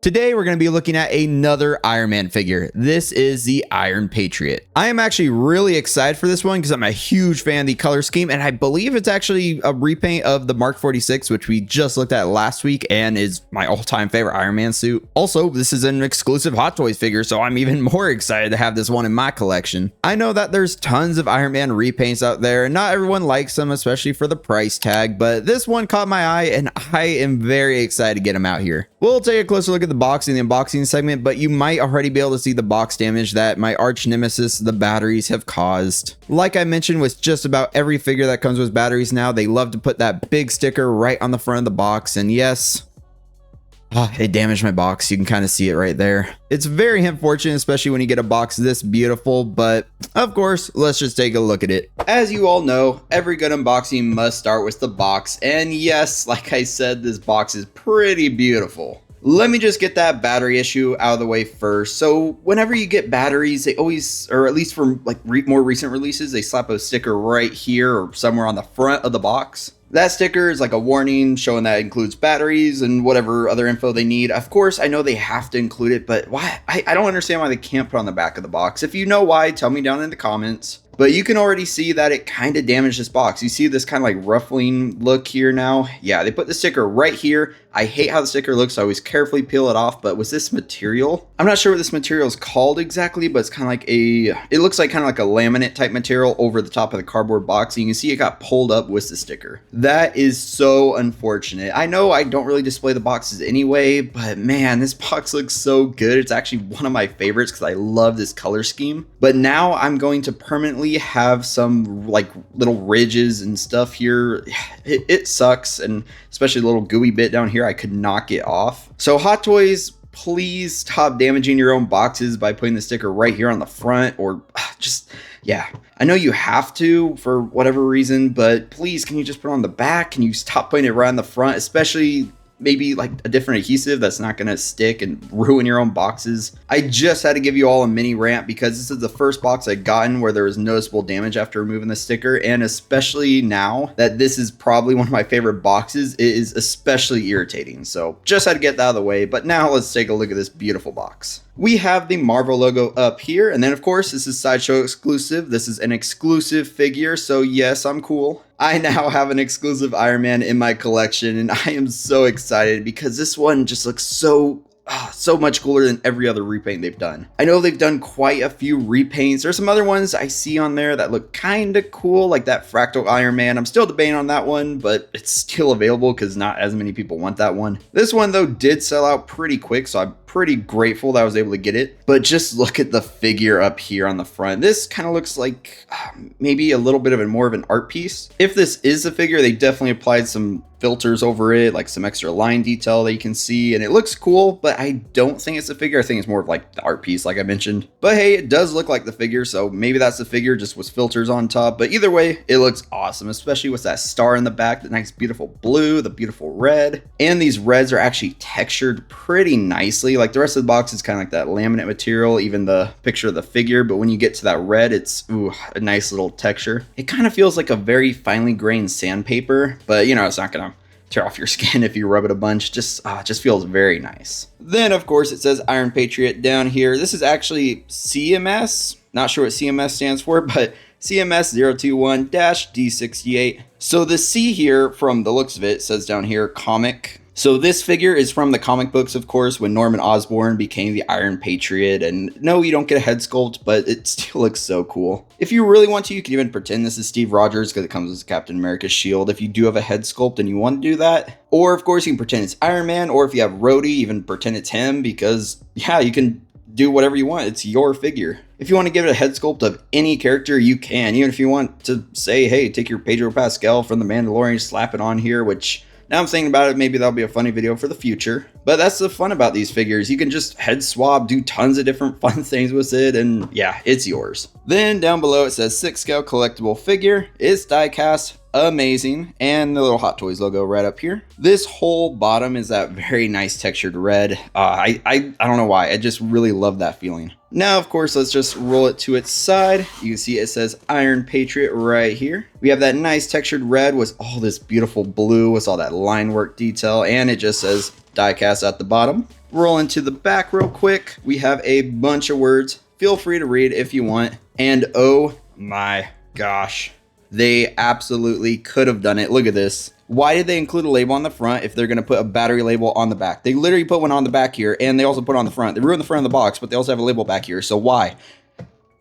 Today, we're going to be looking at another Iron Man figure. This is the Iron Patriot. I am actually really excited for this one because I'm a huge fan of the color scheme, and I believe it's actually a repaint of the Mark 46, which we just looked at last week and is my all-time favorite Iron Man suit. Also, this is an exclusive Hot Toys figure, so I'm even more excited to have this one in my collection. I know that there's tons of Iron Man repaints out there, and not everyone likes them, especially for the price tag, but this one caught my eye, and I am very excited to get him out here. We'll take a closer look at the box in the unboxing segment, but you might already be able to see the box damage that my arch nemesis, the batteries, have caused. Like I mentioned with just about every figure that comes with batteries now, they love to put that big sticker right on the front of the box, and yes, it damaged my box. You can kind of see it right there. It's very unfortunate, especially when you get a box this beautiful, but of course, let's just take a look at it. As you all know, every good unboxing must start with the box, and yes, like I said, this box is pretty beautiful. Let me just get that battery issue out of the way first. So whenever you get batteries, they always, or at least from like more recent releases, they slap a sticker right here or somewhere on the front of the box. That sticker is like a warning showing that it includes batteries and whatever other info they need. Of course, I know they have to include it, but why? I don't understand why they can't put on the back of the box. If you know why, tell me down in the comments. But you can already see that it kind of damaged this box. You see this kind of like ruffling look here now? Yeah, they put the sticker right here. I hate how the sticker looks, so I always carefully peel it off. But with this material, I'm not sure what this material is called exactly, but it's kind of like it looks like kind of like a laminate type material over the top of the cardboard box. And you can see it got pulled up with the sticker. That is so unfortunate. I know I don't really display the boxes anyway, but man, this box looks so good. It's actually one of my favorites because I love this color scheme. But now I'm going to permanently have some like little ridges and stuff here. It sucks, and especially the little gooey bit down here, I could not get off. So Hot Toys, please stop damaging your own boxes by putting the sticker right here on the front, or just, yeah, I know you have to for whatever reason, but please, can you just put it on the back? Can you stop putting it right on the front, especially maybe like a different adhesive that's not going to stick and ruin your own boxes. I just had to give you all a mini rant because this is the first box I've gotten where there was noticeable damage after removing the sticker, and especially now that this is probably one of my favorite boxes, it is especially irritating. So just had to get that out of the way, but now let's take a look at this beautiful box. We have the Marvel logo up here, and then of course this is Sideshow exclusive. This is an exclusive figure, so yes, I'm cool. I now have an exclusive Iron Man in my collection, and I am so excited because this one just looks so much cooler than every other repaint they've done. I know they've done quite a few repaints. There's some other ones I see on there that look kind of cool, like that Fractal Iron Man. I'm still debating on that one, but it's still available because not as many people want that one. This one though did sell out pretty quick, so I'm pretty grateful that I was able to get it. But just look at the figure up here on the front. This kind of looks like maybe a little bit of more of an art piece. If this is a figure, they definitely applied some filters over it, like some extra line detail that you can see, and it looks cool, but I don't think it's a figure. I think it's more of like the art piece, like I mentioned. But hey, it does look like the figure, so maybe that's the figure just with filters on top. But either way, it looks awesome, especially with that star in the back, the nice beautiful blue, the beautiful red, and these reds are actually textured pretty nicely. Like the rest of the box is kind of like that laminate material, even the picture of the figure, but when you get to that red, it's a nice little texture. It kind of feels like a very finely grained sandpaper, but you know, it's not gonna tear off your skin if you rub it a bunch. Just feels very nice. Then of course it says Iron Patriot down here. This is actually CMS. Not sure what CMS stands for, but CMS 021-D68. So the C here, from the looks of it, says down here comic. So this figure is from the comic books, of course, when Norman Osborn became the Iron Patriot. And no, you don't get a head sculpt, but it still looks so cool. If you really want to, you can even pretend this is Steve Rogers because it comes with Captain America's shield if you do have a head sculpt and you want to do that. Or, of course, you can pretend it's Iron Man, or if you have Rhodey, even pretend it's him because, yeah, you can do whatever you want. It's your figure. If you want to give it a head sculpt of any character, you can. Even if you want to say, hey, take your Pedro Pascal from The Mandalorian, slap it on here, which now I'm thinking about it, maybe that'll be a funny video for the future. But that's the fun about these figures. You can just head swap, do tons of different fun things with it, and yeah, it's yours. Then down below it says 6-scale collectible figure. It's die cast. Amazing. And the little Hot Toys logo right up here. This whole bottom is that very nice textured red. I don't know why. I just really love that feeling. Now, of course, let's just roll it to its side. You can see it says Iron Patriot right here. We have that nice textured red with all this beautiful blue with all that line work detail, and it just says die cast at the bottom. roll into the back real quick. We have a bunch of words. Feel free to read if you want. And oh my gosh, they absolutely could have done it. Look at this. Why did they include a label on the front if they're going to put a battery label on the back? They literally put one on the back here, and they also put it on the front. They ruined the front of the box, but they also have a label back here. So why?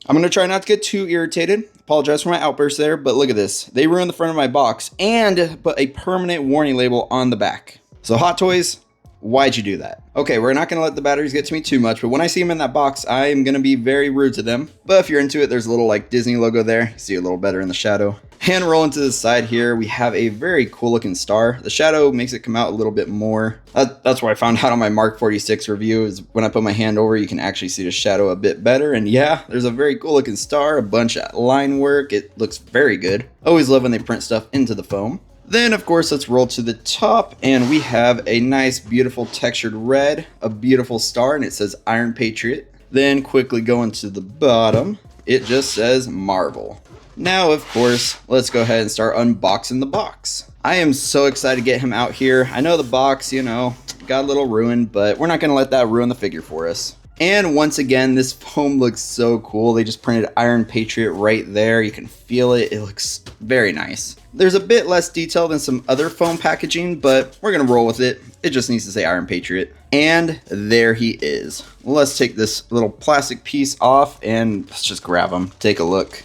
I'm going to try not to get too irritated. Apologize for my outburst there, but look at this. They ruined the front of my box and put a permanent warning label on the back. So Hot Toys, why'd you do that? Okay, we're not going to let the batteries get to me too much, but when I see them in that box, I am going to be very rude to them. But if you're into it, there's a little like Disney logo there. You see a little better in the shadow. And rolling to the side here, we have a very cool looking star. The shadow makes it come out a little bit more. That's where I found out on my Mark 46 review is when I put my hand over, you can actually see the shadow a bit better. And yeah, there's a very cool looking star, a bunch of line work. It looks very good. Always love when they print stuff into the foam. Then, of course, let's roll to the top, and we have a nice, beautiful textured red, a beautiful star, and it says Iron Patriot. Then, quickly going to the bottom, it just says Marvel. Now, of course, let's go ahead and start unboxing the box. I am so excited to get him out here. I know the box, you know, got a little ruined, but we're not going to let that ruin the figure for us. And once again, this foam looks so cool. They just printed Iron Patriot right there. You can feel it. It looks very nice. There's a bit less detail than some other foam packaging, but we're going to roll with it. It just needs to say Iron Patriot. And there he is. Let's take this little plastic piece off and let's just grab him. Take a look.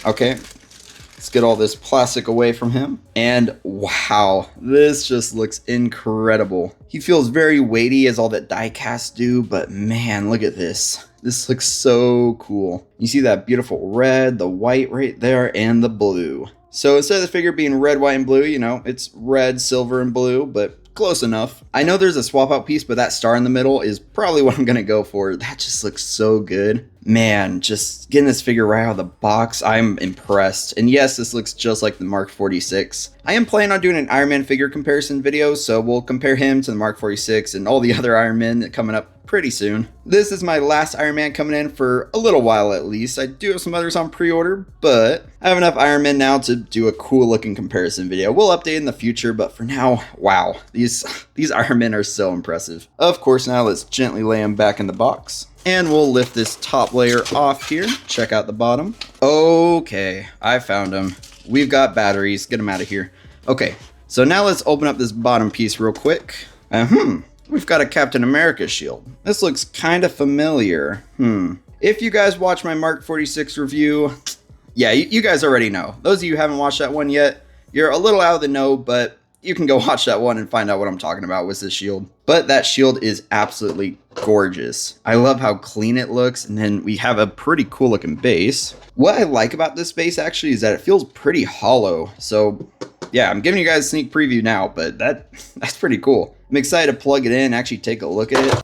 Okay. Let's get all this plastic away from him. And wow, this just looks incredible. He feels very weighty as all that die cast do, but man, look at this. This looks so cool. You see that beautiful red, the white right there, and the blue. So instead of the figure being red, white, and blue, you know, it's red, silver, and blue, but close enough. I know there's a swap out piece, but that star in the middle is probably what I'm gonna go for. That just looks so good. Man, just getting this figure right out of the box, I'm impressed. And yes, this looks just like the Mark 46. I am planning on doing an Iron Man figure comparison video, so we'll compare him to the Mark 46 and all the other Iron Men coming up pretty soon. This is my last Iron Man coming in for a little while at least. I do have some others on pre-order, but I have enough Iron Men now to do a cool looking comparison video. We'll update in the future, but for now, wow, these Iron Men are so impressive. Of course, now let's gently lay them back in the box. And we'll lift this top layer off here. Check out the bottom. Okay, I found them. We've got batteries. Get them out of here. Okay, so now let's open up this bottom piece real quick. We've got a Captain America shield. This looks kind of familiar. If you guys watch my Mark 46 review, yeah, you guys already know. Those of you who haven't watched that one yet, you're a little out of the know, but you can go watch that one and find out what I'm talking about with this shield. But that shield is absolutely gorgeous. I love how clean it looks, and then we have a pretty cool looking base. What I like about this base actually is that it feels pretty hollow. So yeah, I'm giving you guys a sneak preview now, but that's pretty cool. I'm excited to plug it in and actually take a look at it.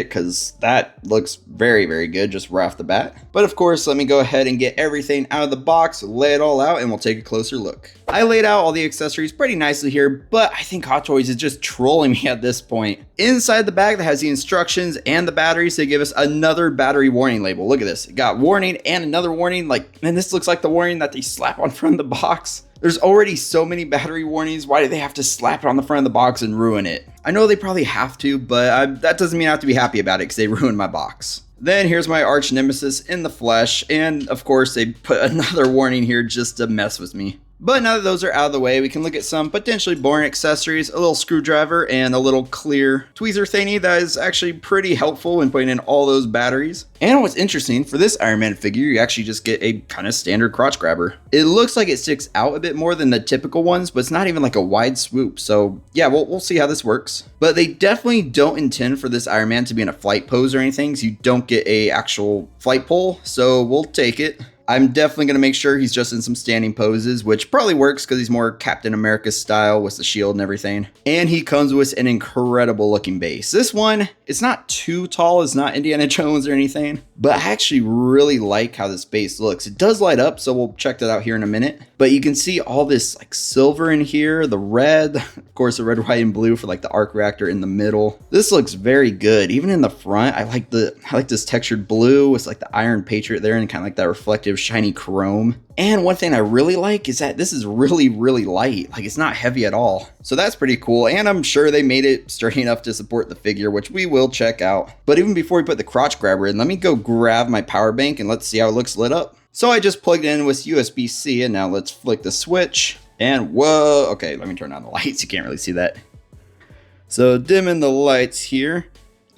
Because that looks very, very good just right off the bat. But of course, let me go ahead and get everything out of the box, lay it all out, and we'll take a closer look. I laid out all the accessories pretty nicely here, but I think Hot Toys is just trolling me at this point. Inside the bag that has the instructions and the batteries, they give us another battery warning label. Look at this. It got warning and another warning. Like, man, this looks like the warning that they slap on front of the box. There's already so many battery warnings. Why do they have to slap it on the front of the box and ruin it? I know they probably have to, but that doesn't mean I have to be happy about it because they ruined my box. Then here's my arch nemesis in the flesh. And of course, they put another warning here just to mess with me. But now that those are out of the way, we can look at some potentially boring accessories, a little screwdriver, and a little clear tweezer thingy that is actually pretty helpful when putting in all those batteries. And what's interesting, for this Iron Man figure, you actually just get a kind of standard crotch grabber. It looks like it sticks out a bit more than the typical ones, but it's not even like a wide swoop. So yeah, we'll see how this works. But they definitely don't intend for this Iron Man to be in a flight pose or anything, so you don't get a actual flight pole. So we'll take it. I'm definitely going to make sure he's just in some standing poses, which probably works because he's more Captain America style with the shield and everything. And he comes with an incredible looking base. This one, it's not too tall. It's not Indiana Jones or anything, but I actually really like how this base looks. It does light up, so we'll check that out here in a minute. But you can see all this like silver in here, the red, of course, the red, white, and blue for like the arc reactor in the middle. This looks very good. Even in the front, I like this textured blue with like the Iron Patriot there and kind of like that reflective shiny chrome. And one thing I really like is that this is really, really light. Like, it's not heavy at all. So that's pretty cool. And I'm sure they made it sturdy enough to support the figure, which we will check out. But even before we put the crotch grabber in, let me go grab my power bank and let's see how it looks lit up. So I just plugged it in with USB-C, and now let's flick the switch. And whoa, okay, let me turn on the lights. You can't really see that. So dimming the lights here.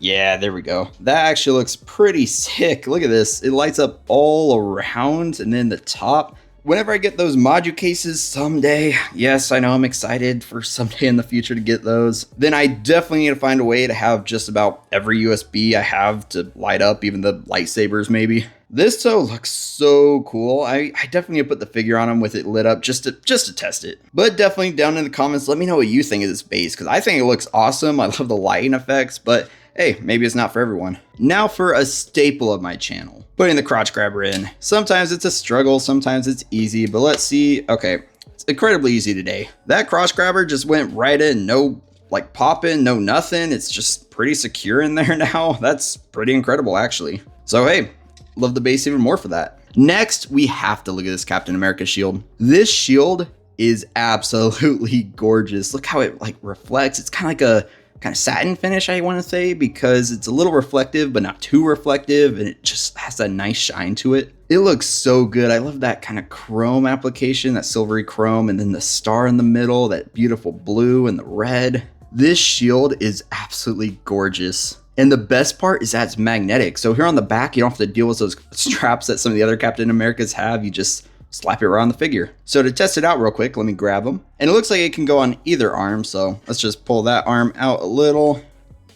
Yeah, there we go. That actually looks pretty sick. Look at this. It lights up all around and then the top. Whenever I get those module cases someday, yes, I know I'm excited for someday in the future to get those, then I definitely need to find a way to have just about every USB I have to light up, even the lightsabers maybe. This though looks so cool. I definitely need to put the figure on them with it lit up just to test it. But definitely down in the comments, let me know what you think of this base, because I think it looks awesome. I love the lighting effects, but hey, maybe it's not for everyone. Now for a staple of my channel, putting the crotch grabber in. Sometimes it's a struggle, sometimes it's easy, but let's see. Okay, it's incredibly easy today. That crotch grabber just went right in, no like popping, no nothing. It's just pretty secure in there now. That's pretty incredible actually. So hey, love the base even more for that. Next, we have to look at this Captain America shield. This shield is absolutely gorgeous. Look how it like reflects. It's kind of like a satin finish, I want to say, because it's a little reflective, but not too reflective. And it just has that nice shine to it. It looks so good. I love that kind of chrome application, that silvery chrome, and then the star in the middle, that beautiful blue and the red. This shield is absolutely gorgeous. And the best part is that it's magnetic. So here on the back, you don't have to deal with those straps that some of the other Captain Americas have. You just slap it around the figure. So to test it out real quick, let me grab them. And it looks like it can go on either arm. So let's just pull that arm out a little.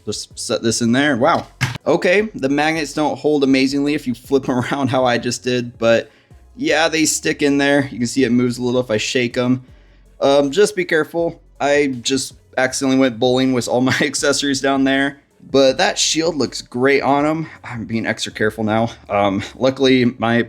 Just set this in there. Wow. Okay, the magnets don't hold amazingly if you flip them around how I just did. But yeah, they stick in there. You can see it moves a little if I shake them. Just be careful. I just accidentally went bowling with all my accessories down there. But that shield looks great on them. I'm being extra careful now. Luckily, my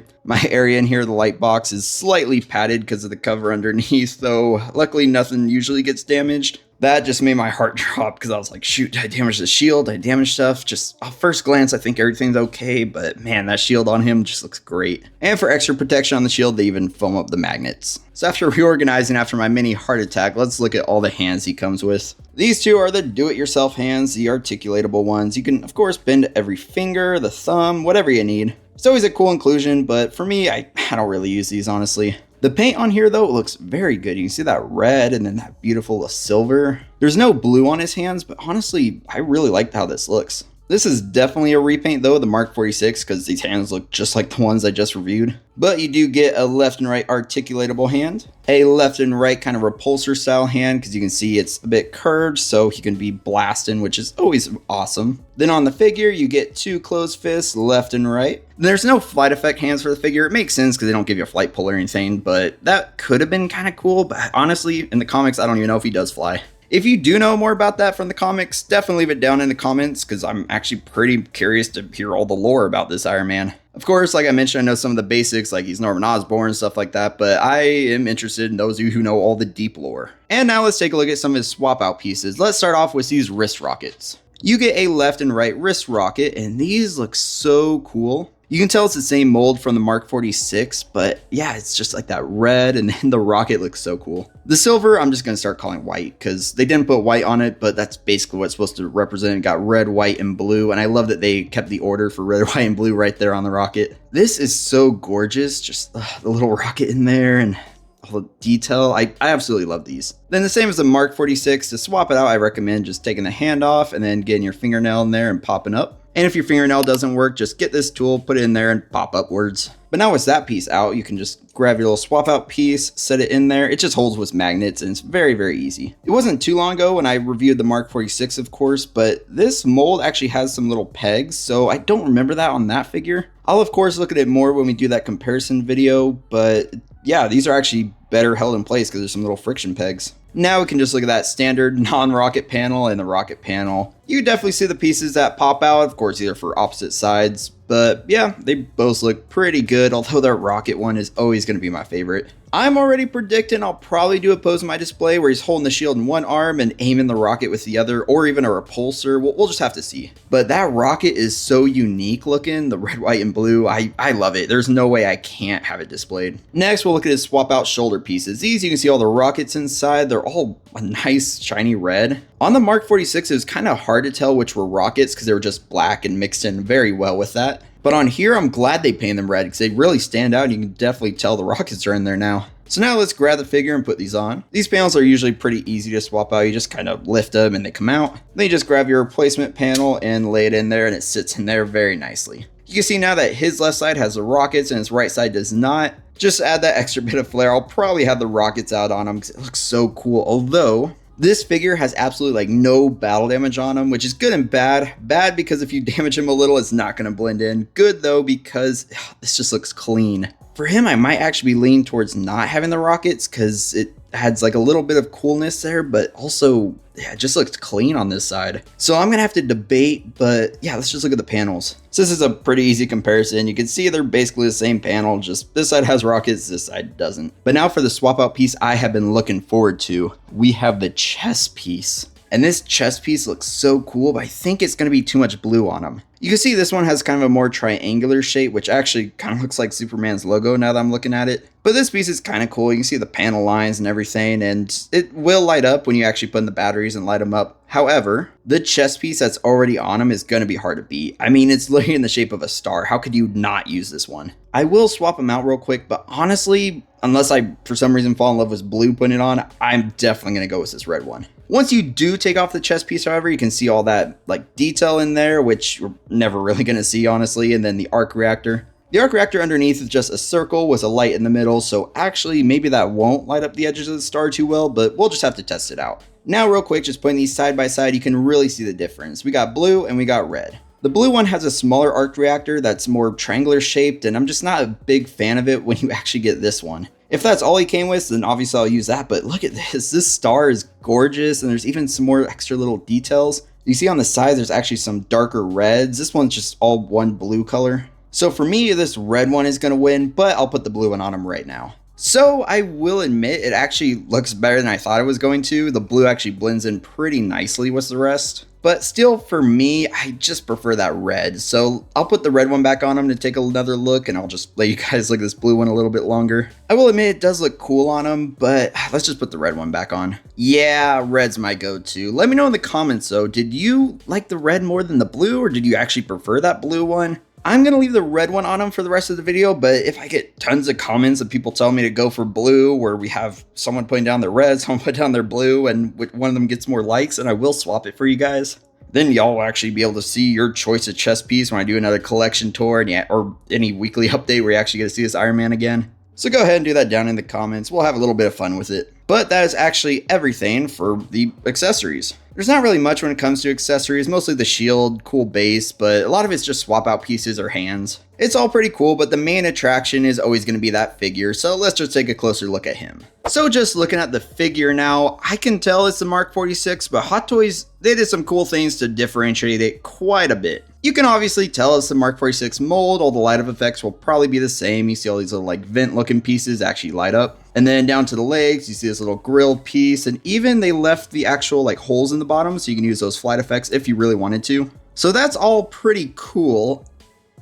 area in here, the light box, is slightly padded because of the cover underneath. So luckily, nothing usually gets damaged. That just made my heart drop because I was like, shoot, did I damage the shield? Did I damage stuff? Just off first glance, I think everything's okay. But man, that shield on him just looks great. And for extra protection on the shield, they even foam up the magnets. So after reorganizing after my mini heart attack, let's look at all the hands he comes with. These two are the do-it-yourself hands, the articulatable ones. You can, of course, bend every finger, the thumb, whatever you need. It's always a cool inclusion, but for me, I don't really use these, honestly. The paint on here, though, looks very good. You can see that red and then that beautiful silver. There's no blue on his hands, but honestly, I really like how this looks. This is definitely a repaint, though, the Mark 46, because these hands look just like the ones I just reviewed. But you do get a left and right articulatable hand, a left and right kind of repulsor style hand, because you can see it's a bit curved, so he can be blasting, which is always awesome. Then on the figure, you get two closed fists, left and right. There's no flight effect hands for the figure. It makes sense because they don't give you a flight pull or anything, but that could have been kind of cool. But honestly, in the comics, I don't even know if he does fly. If you do know more about that from the comics, definitely leave it down in the comments because I'm actually pretty curious to hear all the lore about this Iron Man. Of course, like I mentioned, I know some of the basics, like he's Norman Osborn and stuff like that, but I am interested in those of you who know all the deep lore. And now let's take a look at some of his swap out pieces. Let's start off with these wrist rockets. You get a left and right wrist rocket, and these look so cool. You can tell it's the same mold from the Mark 46, but yeah, it's just like that red, and then the rocket looks so cool. The silver, I'm just going to start calling white because they didn't put white on it, but that's basically what it's supposed to represent. It got red, white, and blue, and I love that they kept the order for red, white, and blue right there on the rocket. This is so gorgeous, just the little rocket in there and all the detail. I absolutely love these. Then the same as the Mark 46, to swap it out, I recommend just taking the hand off and then getting your fingernail in there and popping up. And if your fingernail doesn't work, just get this tool, put it in there and pop upwards. But now with that piece out, you can just grab your little swap out piece, set it in there. It just holds with magnets and it's very, very easy. It wasn't too long ago when I reviewed the Mark 46, of course, but this mold actually has some little pegs. So I don't remember that on that figure. I'll of course look at it more when we do that comparison video, but yeah, these are actually better held in place because there's some little friction pegs. Now we can just look at that standard non-rocket panel and the rocket panel. You definitely see the pieces that pop out, of course, either for opposite sides. But yeah, they both look pretty good, although that rocket one is always going to be my favorite. I'm already predicting I'll probably do a pose in my display where he's holding the shield in one arm and aiming the rocket with the other, or even a repulsor. We'll just have to see. But that rocket is so unique looking, the red, white, and blue. I love it. There's no way I can't have it displayed. Next, we'll look at his swap out shoulder pieces. These, you can see all the rockets inside. They're all a nice shiny red. On the Mark 46, it was kind of hard to tell which were rockets because they were just black and mixed in very well with that. But on here, I'm glad they painted them red because they really stand out. And you can definitely tell the rockets are in there now. So now let's grab the figure and put these on. These panels are usually pretty easy to swap out. You just kind of lift them and they come out. Then you just grab your replacement panel and lay it in there and it sits in there very nicely. You can see now that his left side has the rockets and his right side does not. Just add that extra bit of flair. I'll probably have the rockets out on him because it looks so cool. Although this figure has absolutely like no battle damage on him, which is good and bad. Bad because if you damage him a little, it's not going to blend in. Good though, because this just looks clean. For him, I might actually be leaning towards not having the rockets because it adds like a little bit of coolness there, but also, yeah, it just looks clean on this side. So I'm going to have to debate, but yeah, let's just look at the panels. So this is a pretty easy comparison. You can see they're basically the same panel, just this side has rockets, this side doesn't. But now for the swap out piece I have been looking forward to, we have the chest piece. And this chest piece looks so cool, but I think it's going to be too much blue on him. You can see this one has kind of a more triangular shape, which actually kind of looks like Superman's logo now that I'm looking at it. But this piece is kind of cool. You can see the panel lines and everything, and it will light up when you actually put in the batteries and light them up. However, the chest piece that's already on him is going to be hard to beat. I mean, it's literally in the shape of a star. How could you not use this one? I will swap them out real quick, but honestly, unless I, for some reason, fall in love with blue putting it on, I'm definitely going to go with this red one. Once you do take off the chest piece, however, you can see all that like detail in there, which you're never really going to see, honestly. And then the arc reactor. The arc reactor underneath is just a circle with a light in the middle. So actually, maybe that won't light up the edges of the star too well, but we'll just have to test it out. Now, real quick, just putting these side by side, you can really see the difference. We got blue and we got red. The blue one has a smaller arc reactor that's more triangular shaped, and I'm just not a big fan of it when you actually get this one. If that's all he came with, then obviously I'll use that, but look at this. This star is gorgeous, and there's even some more extra little details. You see on the sides, there's actually some darker reds. This one's just all one blue color. So for me, this red one is going to win, but I'll put the blue one on him right now. So I will admit it actually looks better than I thought it was going to. The blue actually blends in pretty nicely with the rest. But still, for me, I just prefer that red. So I'll put the red one back on him to take another look, and I'll just let you guys look at this blue one a little bit longer. I will admit it does look cool on him, but let's just put the red one back on. Yeah, red's my go-to. Let me know in the comments though, did you like the red more than the blue, or did you actually prefer that blue one? I'm going to leave the red one on him for the rest of the video, but if I get tons of comments of people telling me to go for blue, where we have someone putting down their red, someone put down their blue, and one of them gets more likes, and I will swap it for you guys, then y'all will actually be able to see your choice of chest piece when I do another collection tour, and yeah, or any weekly update where you actually get to see this Iron Man again. So go ahead and do that down in the comments. We'll have a little bit of fun with it. But that is actually everything for the accessories. There's not really much when it comes to accessories, mostly the shield, cool base, but a lot of it's just swap out pieces or hands. It's all pretty cool, but the main attraction is always going to be that figure, so let's just take a closer look at him. So just looking at the figure now, I can tell it's the Mark 46, but Hot Toys, they did some cool things to differentiate it quite a bit. You can obviously tell it's the Mark 46 mold. All the light up effects will probably be the same. You see all these little like vent looking pieces actually light up. And then down to the legs, you see this little grill piece, and even they left the actual like holes in the bottom so you can use those flight effects if you really wanted to. So that's all pretty cool.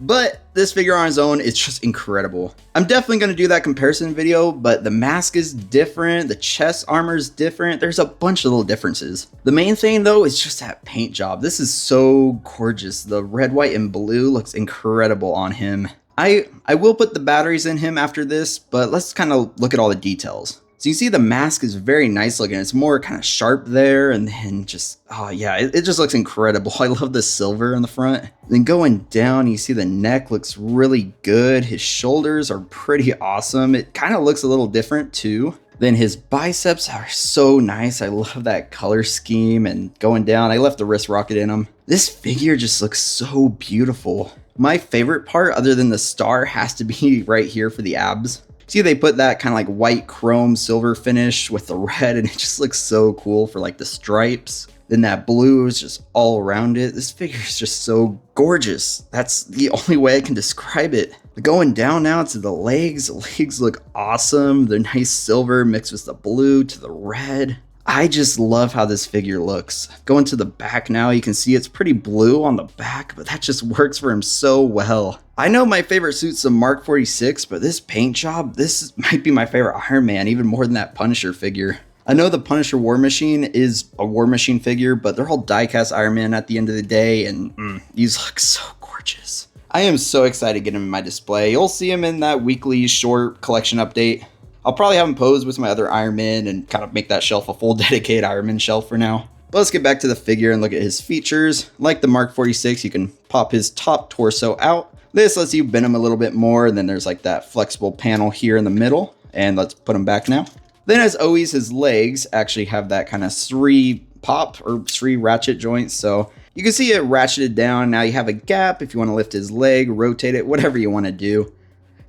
But this figure on his own is just incredible. I'm definitely going to do that comparison video, but the mask is different, the chest armor is different, there's a bunch of little differences. The main thing though is just that paint job. This is so gorgeous. The red, white, and blue looks incredible on him. I will put the batteries in him after this, but let's kind of look at all the details. So you see the mask is very nice looking. It's more kind of sharp there, and then just, oh yeah, it just looks incredible. I love the silver in the front. Then going down, you see the neck looks really good. His shoulders are pretty awesome. It kind of looks a little different too. Then his biceps are so nice. I love that color scheme, and going down, I left the wrist rocket in him. This figure just looks so beautiful. My favorite part, other than the star, has to be right here for the abs. See, they put that kind of like white chrome silver finish with the red, and it just looks so cool for like the stripes. Then that blue is just all around it. This figure is just so gorgeous. That's the only way I can describe it. Going down now to the legs. The legs look awesome. They're nice silver mixed with the blue to the red. I just love how this figure looks. Going to the back now, you can see it's pretty blue on the back, but that just works for him so well. I know my favorite suit's the Mark 46, but this paint job, this might be my favorite Iron Man, even more than that Punisher figure. I know the Punisher War Machine is a War Machine figure, but they're all die-cast Iron Man at the end of the day, and these look so gorgeous. I am so excited to get him in my display. You'll see him in that weekly short collection update. I'll probably have him posed with my other Iron Man and kind of make that shelf a full dedicated Iron Man shelf for now. But let's get back to the figure and look at his features. Like the Mark 46, you can pop his top torso out. This lets you bend him a little bit more, and then there's like that flexible panel here in the middle. And let's put him back now. Then as always, his legs actually have that kind of 3 pop or 3 ratchet joints. So you can see it ratcheted down. Now you have a gap if you want to lift his leg, rotate it, whatever you want to do.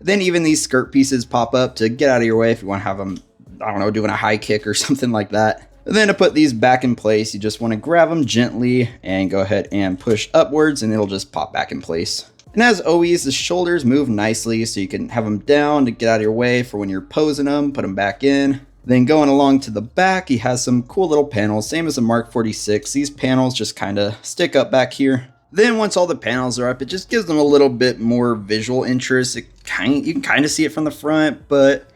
Then even these skirt pieces pop up to get out of your way if you want to have them, I don't know, doing a high kick or something like that. And then to put these back in place, you just want to grab them gently and go ahead and push upwards, and it'll just pop back in place. And as always, the shoulders move nicely, so you can have them down to get out of your way for when you're posing them, put them back in. Then going along to the back, he has some cool little panels, same as the Mark 46. These panels just kind of stick up back here. Then once all the panels are up, it just gives them a little bit more visual interest. You can kind of see it from the front, but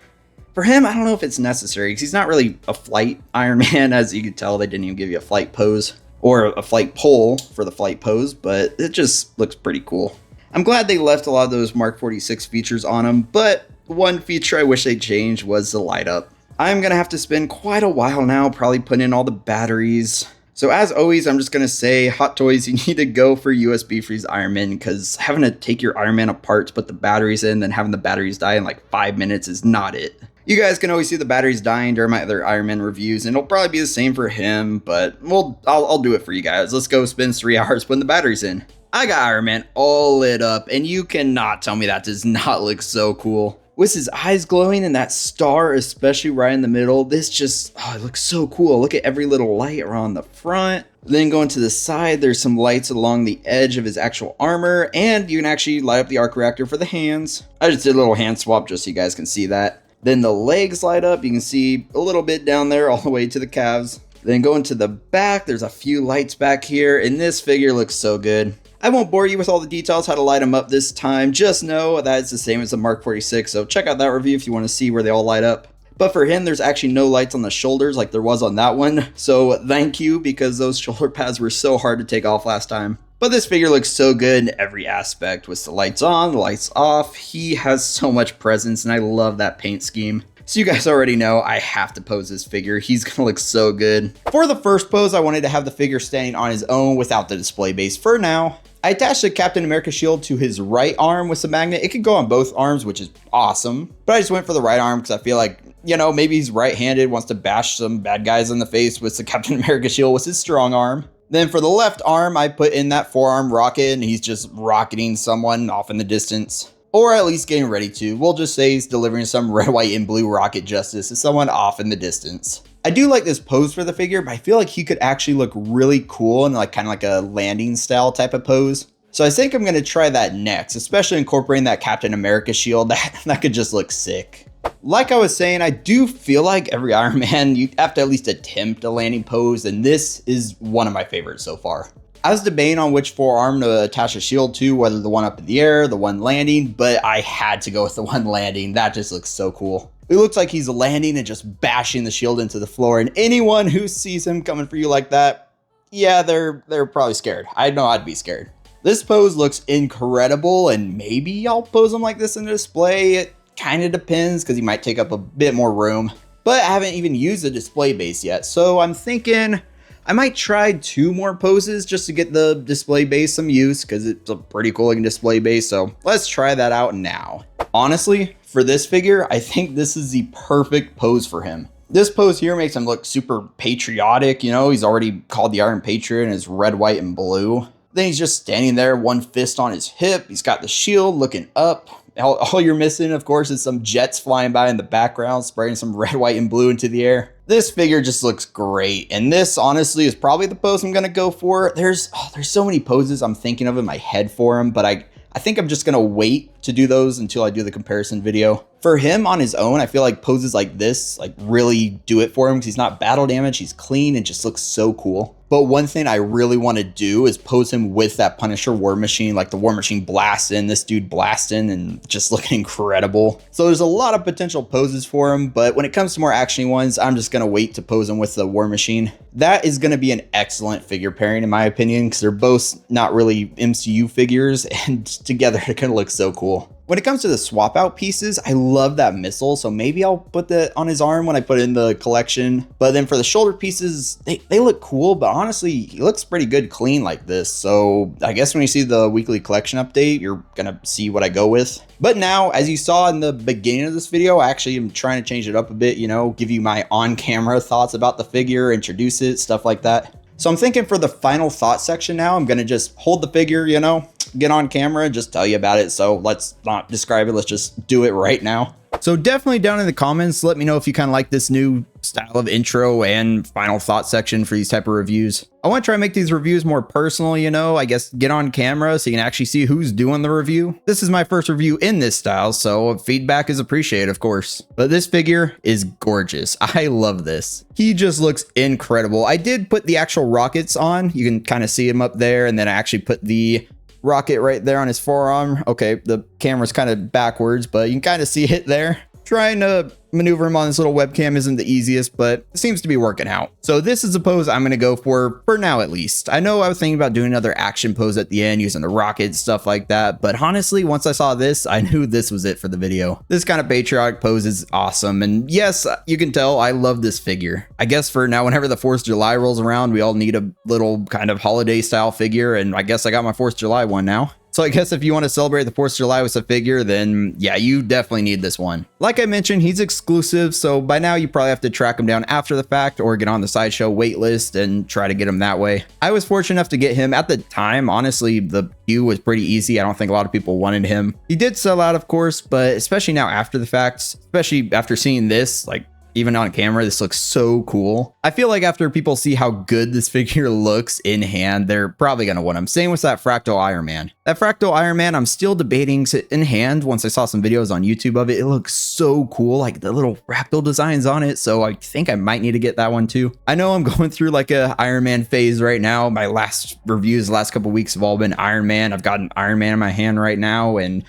for him, I don't know if it's necessary because he's not really a flight Iron Man. As you can tell, they didn't even give you a flight pose or a flight pole for the flight pose, but it just looks pretty cool. I'm glad they left a lot of those Mark 46 features on him, but one feature I wish they changed was the light up. I'm going to have to spend quite a while now probably putting in all the batteries. So as always, I'm just going to say, Hot Toys, you need to go for USB freeze Iron Man, because having to take your Iron Man apart to put the batteries in, then having the batteries die in like 5 minutes is not it. You guys can always see the batteries dying during my other Iron Man reviews, and it'll probably be the same for him, but I'll do it for you guys. Let's go spend 3 hours putting the batteries in. I got Iron Man all lit up, and you cannot tell me that does not look so cool. With his eyes glowing and that star, especially right in the middle, this just, it looks so cool. Look at every little light around the front. Then going to the side, there's some lights along the edge of his actual armor, and you can actually light up the arc reactor for the hands. I just did a little hand swap just so you guys can see that. Then the legs light up. You can see a little bit down there all the way to the calves. Then going to the back, there's a few lights back here, and this figure looks so good. I won't bore you with all the details how to light them up this time. Just know that it's the same as the Mark 46, so check out that review if you want to see where they all light up. But for him, there's actually no lights on the shoulders like there was on that one, so thank you, because those shoulder pads were so hard to take off last time. But this figure looks so good in every aspect, with the lights on, the lights off. He has so much presence, and I love that paint scheme. So you guys already know I have to pose this figure. He's gonna look so good. For the first pose, I wanted to have the figure standing on his own without the display base for now. I attached the Captain America shield to his right arm with some magnet. It could go on both arms, which is awesome. But I just went for the right arm because I feel like, you know, maybe he's right-handed, wants to bash some bad guys in the face with the Captain America shield with his strong arm. Then for the left arm, I put in that forearm rocket, and he's just rocketing someone off in the distance. Or at least getting ready to. We'll just say he's delivering some red, white, and blue rocket justice to someone off in the distance. I do like this pose for the figure, but I feel like he could actually look really cool in like kind of like a landing style type of pose. So I think I'm going to try that next, especially incorporating that Captain America shield. That could just look sick. Like I was saying, I do feel like every Iron Man, you have to at least attempt a landing pose, and this is one of my favorites so far. I was debating on which forearm to attach a shield to, whether the one up in the air, the one landing, but I had to go with the one landing. That just looks so cool. It looks like he's landing and just bashing the shield into the floor, and anyone who sees him coming for you like that, yeah, they're probably scared. I know I'd be scared. This pose looks incredible, and maybe I'll pose him like this in the display. It kind of depends, because he might take up a bit more room, but I haven't even used the display base yet, so I'm thinking I might try 2 more poses just to get the display base some use, because it's a pretty cool looking display base, so let's try that out now. Honestly, for this figure, I think this is the perfect pose for him. This pose here makes him look super patriotic, you know, he's already called the Iron Patriot in his red, white, and blue. Then he's just standing there, one fist on his hip, he's got the shield looking up, All you're missing, of course, is some jets flying by in the background, spraying some red, white, and blue into the air. This figure just looks great, and this honestly is probably the pose I'm gonna go for. There's so many poses I'm thinking of in my head for him, but I think I'm just gonna wait to do those until I do the comparison video. For him on his own, I feel like poses like this like really do it for him because he's not battle damaged, he's clean, and just looks so cool. But one thing I really want to do is pose him with that Punisher War Machine, like the War Machine blasting, this dude blasting, and just looking incredible. So there's a lot of potential poses for him, but when it comes to more actiony ones, I'm just going to wait to pose him with the War Machine. That is going to be an excellent figure pairing in my opinion, because they're both not really MCU figures, and together they're going to look so cool. When it comes to the swap out pieces, I love that missile, so maybe I'll put that on his arm when I put it in the collection. But then for the shoulder pieces, they look cool, but honestly, he looks pretty good clean like this. So I guess when you see the weekly collection update, you're gonna see what I go with. But now, as you saw in the beginning of this video, I actually am trying to change it up a bit, you know, give you my on-camera thoughts about the figure, introduce it, stuff like that. So I'm thinking for the final thought section now, I'm gonna just hold the figure, you know, get on camera and just tell you about it. So let's not describe it, let's just do it right now. So definitely down in the comments, let me know if you kind of like this new style of intro and final thought section for these type of reviews. I want to try and make these reviews more personal, you know, I guess get on camera so you can actually see who's doing the review. This is my first review in this style, so feedback is appreciated, of course. But this figure is gorgeous. I love this. He just looks incredible. I did put the actual rockets on. You can kind of see him up there, and then I actually put the rocket right there on his forearm. Okay, the camera's kind of backwards, but you can kind of see it there. Trying to maneuver him on this little webcam isn't the easiest, but it seems to be working out. So this is a pose I'm going to go for now at least. I know I was thinking about doing another action pose at the end using the rocket, stuff like that, but honestly, once I saw this, I knew this was it for the video. This kind of patriotic pose is awesome, and yes, you can tell I love this figure. I guess for now, whenever the 4th of July rolls around, we all need a little kind of holiday style figure, and I guess I got my 4th of July one now. So I guess if you want to celebrate the 4th of July with a figure, then yeah, you definitely need this one. Like I mentioned, he's exclusive, so by now you probably have to track him down after the fact or get on the Sideshow waitlist and try to get him that way. I was fortunate enough to get him at the time. Honestly, the queue was pretty easy. I don't think a lot of people wanted him. He did sell out, of course, but especially now after the fact, especially after seeing this, like, even on camera, this looks so cool. I feel like after people see how good this figure looks in hand, they're probably going to want him. Same with that Fractal Iron Man. That Fractal Iron Man, I'm still debating in hand. Once I saw some videos on YouTube of it, it looks so cool, like the little fractal designs on it. So I think I might need to get that one too. I know I'm going through like a Iron Man phase right now. My last reviews the last couple weeks have all been Iron Man. I've got an Iron Man in my hand right now, and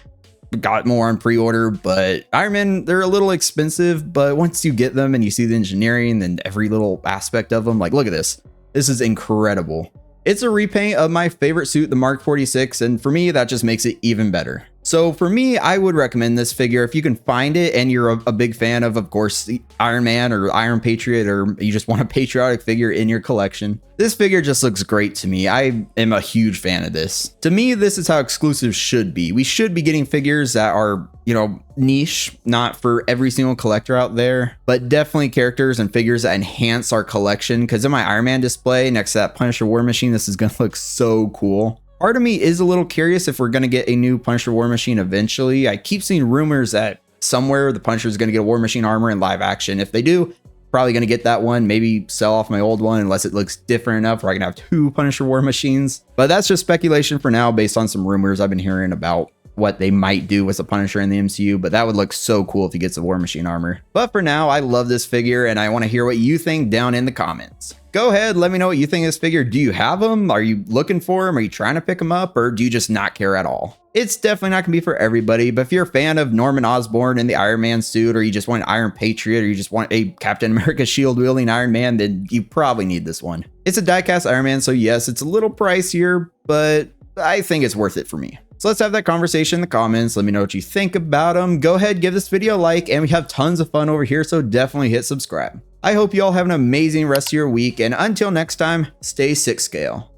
got more on pre-order, but Iron Man, they're a little expensive, but once you get them and you see the engineering and every little aspect of them, like, look at this. This is incredible. It's a repaint of my favorite suit, the Mark 46, and for me, that just makes it even better. So for me, I would recommend this figure if you can find it and you're a big fan of course, the Iron Man or Iron Patriot, or you just want a patriotic figure in your collection. This figure just looks great to me. I am a huge fan of this. To me, this is how exclusives should be. We should be getting figures that are, you know, niche, not for every single collector out there, but definitely characters and figures that enhance our collection. Because in my Iron Man display next to that Punisher War Machine, this is going to look so cool. Part of me is a little curious if we're going to get a new Punisher War Machine eventually. I keep seeing rumors that somewhere the Punisher is going to get a War Machine armor in live action. If they do, probably going to get that one, maybe sell off my old one unless it looks different enough where I can have 2 Punisher War Machines. But that's just speculation for now based on some rumors I've been hearing about what they might do with the Punisher in the MCU, but that would look so cool if he gets a War Machine armor. But for now, I love this figure and I want to hear what you think down in the comments. Go ahead, let me know what you think of this figure. Do you have him? Are you looking for him? Are you trying to pick him up, or do you just not care at all? It's definitely not gonna be for everybody, but if you're a fan of Norman Osborn in the Iron Man suit, or you just want an Iron Patriot, or you just want a Captain America shield wielding Iron Man, then you probably need this one. It's a die-cast Iron Man, so yes, it's a little pricier, but I think it's worth it for me. So let's have that conversation in the comments. Let me know what you think about them. Go ahead, give this video a like, and we have tons of fun over here, so definitely hit subscribe. I hope you all have an amazing rest of your week, and until next time, stay 6 scale.